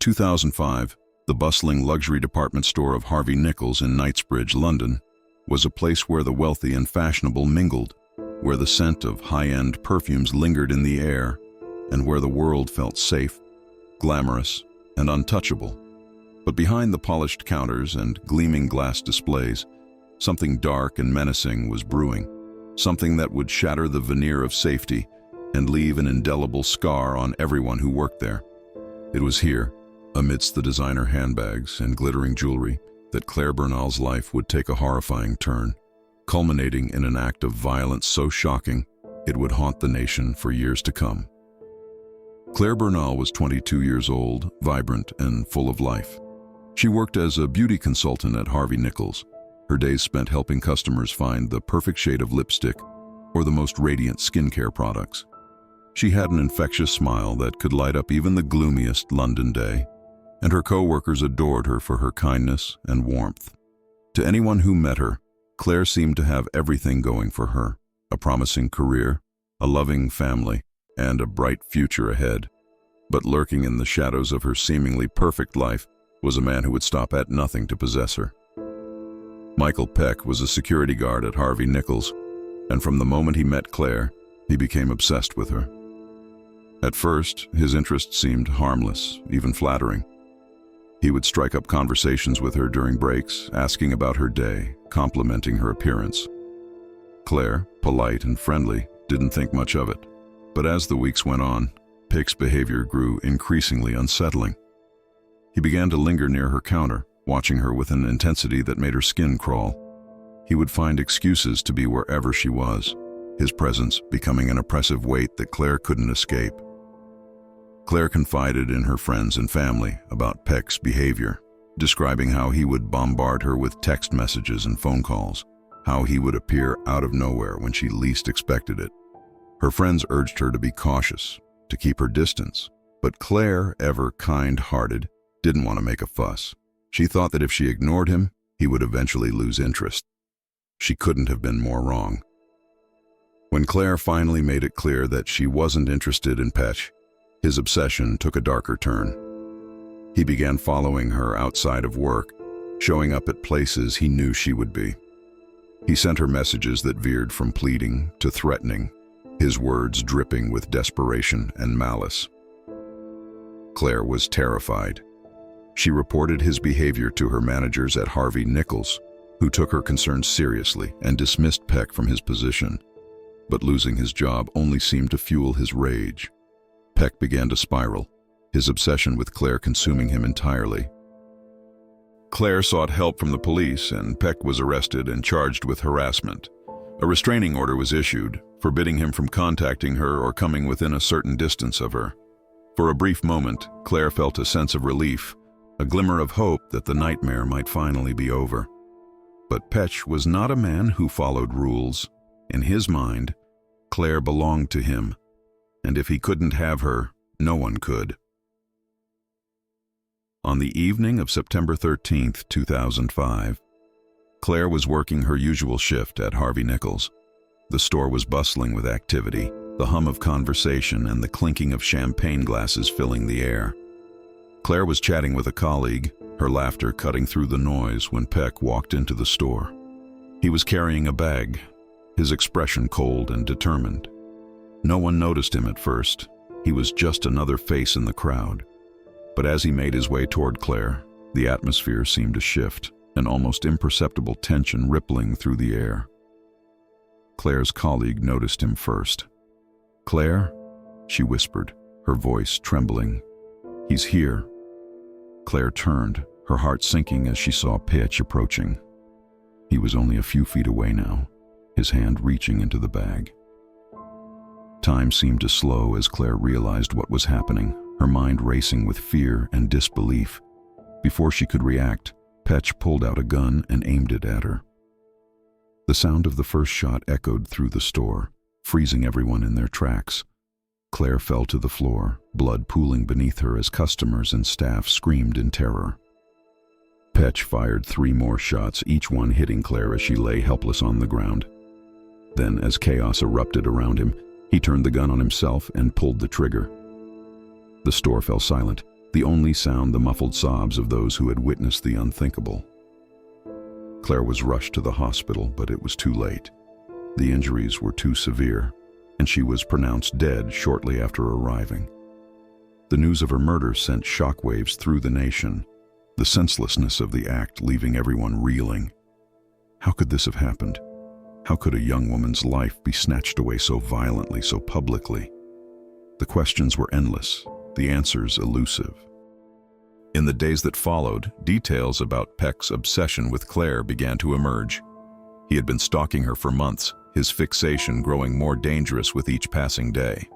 2005, the bustling luxury department store of Harvey Nichols in Knightsbridge, London, was a place where the wealthy and fashionable mingled, where the scent of high-end perfumes lingered in the air, and where the world felt safe, glamorous, and untouchable. But behind the polished counters and gleaming glass displays, something dark and menacing was brewing, something that would shatter the veneer of safety and leave an indelible scar on everyone who worked there. It was here, amidst the designer handbags and glittering jewelry, that Clare Bernal's life would take a horrifying turn, culminating in an act of violence so shocking it would haunt the nation for years to come. Clare Bernal was 22 years old, vibrant, and full of life. She worked as a beauty consultant at Harvey Nichols, her days spent helping customers find the perfect shade of lipstick or the most radiant skincare products. She had an infectious smile that could light up even the gloomiest London day, and her co-workers adored her for her kindness and warmth. To anyone who met her, Clare seemed to have everything going for her: a promising career, a loving family, and a bright future ahead. But lurking in the shadows of her seemingly perfect life was a man who would stop at nothing to possess her. Michael Peck was a security guard at Harvey Nichols, and from the moment he met Clare, he became obsessed with her. At first, his interest seemed harmless, even flattering. He would strike up conversations with her during breaks, asking about her day, complimenting her appearance. Clare, polite and friendly, didn't think much of it. But as the weeks went on, Peck's behavior grew increasingly unsettling. He began to linger near her counter, watching her with an intensity that made her skin crawl. He would find excuses to be wherever she was, his presence becoming an oppressive weight that Clare couldn't escape. Clare confided in her friends and family about Peck's behavior, describing how he would bombard her with text messages and phone calls, how he would appear out of nowhere when she least expected it. Her friends urged her to be cautious, to keep her distance, but Clare, ever kind-hearted, didn't want to make a fuss. She thought that if she ignored him, he would eventually lose interest. She couldn't have been more wrong. When Clare finally made it clear that she wasn't interested in Peck, his obsession took a darker turn. He began following her outside of work, showing up at places he knew she would be. He sent her messages that veered from pleading to threatening, his words dripping with desperation and malice. Clare was terrified. She reported his behavior to her managers at Harvey Nichols, who took her concerns seriously and dismissed Peck from his position. But losing his job only seemed to fuel his rage. Peck began to spiral, his obsession with Clare consuming him entirely. Clare sought help from the police, and Peck was arrested and charged with harassment. A restraining order was issued, forbidding him from contacting her or coming within a certain distance of her. For a brief moment, Clare felt a sense of relief, a glimmer of hope that the nightmare might finally be over. But Peck was not a man who followed rules. In his mind, Clare belonged to him, and if he couldn't have her, no one could. On the evening of September 13, 2005, Clare was working her usual shift at Harvey Nichols. The store was bustling with activity, the hum of conversation and the clinking of champagne glasses filling the air. Clare was chatting with a colleague, her laughter cutting through the noise when Peck walked into the store. He was carrying a bag, his expression cold and determined. No one noticed him at first. He was just another face in the crowd. But as he made his way toward Clare, the atmosphere seemed to shift, an almost imperceptible tension rippling through the air. Clare's colleague noticed him first. "Clare?" she whispered, her voice trembling. "He's here." Clare turned, her heart sinking as she saw Peck approaching. He was only a few feet away now, his hand reaching into the bag. Time seemed to slow as Clare realized what was happening, her mind racing with fear and disbelief. Before she could react, Peck pulled out a gun and aimed it at her. The sound of the first shot echoed through the store, freezing everyone in their tracks. Clare fell to the floor, blood pooling beneath her as customers and staff screamed in terror. Peck fired 3 more shots, each one hitting Clare as she lay helpless on the ground. Then, as chaos erupted around him, he turned the gun on himself and pulled the trigger. The store fell silent, the only sound the muffled sobs of those who had witnessed the unthinkable. Clare was rushed to the hospital, but it was too late. The injuries were too severe, and she was pronounced dead shortly after arriving. The news of her murder sent shockwaves through the nation, the senselessness of the act leaving everyone reeling. How could this have happened? How could a young woman's life be snatched away so violently, so publicly? The questions were endless, the answers elusive. In the days that followed, details about Peck's obsession with Clare began to emerge. He had been stalking her for months, his fixation growing more dangerous with each passing day.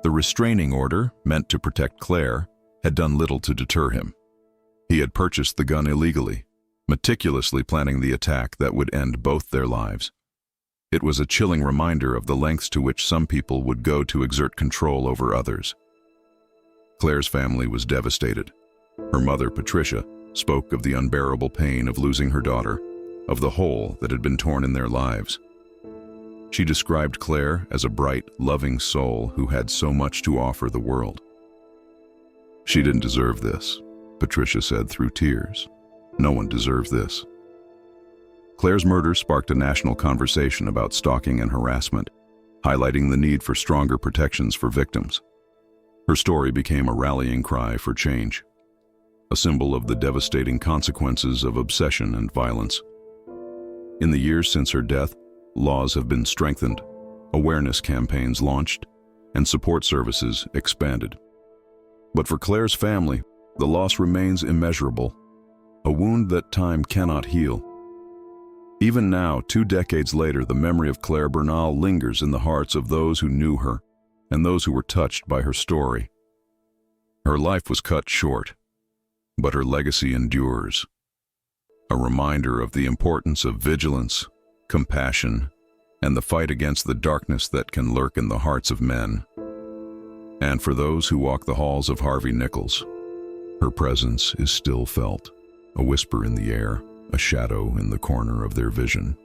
The restraining order, meant to protect Clare, had done little to deter him. He had purchased the gun illegally, meticulously planning the attack that would end both their lives. It was a chilling reminder of the lengths to which some people would go to exert control over others. Clare's family was devastated. Her mother, Patricia, spoke of the unbearable pain of losing her daughter, of the hole that had been torn in their lives. She described Clare as a bright, loving soul who had so much to offer the world. "She didn't deserve this," Patricia said through tears. "No one deserves this." Clare's murder sparked a national conversation about stalking and harassment, highlighting the need for stronger protections for victims. Her story became a rallying cry for change, a symbol of the devastating consequences of obsession and violence. In the years since her death, laws have been strengthened, awareness campaigns launched, and support services expanded. But for Clare's family, the loss remains immeasurable, a wound that time cannot heal. Even now, 2 decades later, the memory of Clare Bernal lingers in the hearts of those who knew her and those who were touched by her story. Her life was cut short, but her legacy endures, a reminder of the importance of vigilance, compassion, and the fight against the darkness that can lurk in the hearts of men. And for those who walk the halls of Harvey Nichols, her presence is still felt, a whisper in the air, a shadow in the corner of their vision.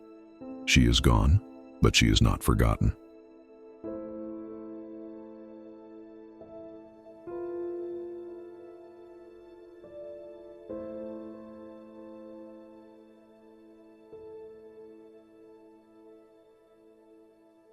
She is gone, but she is not forgotten.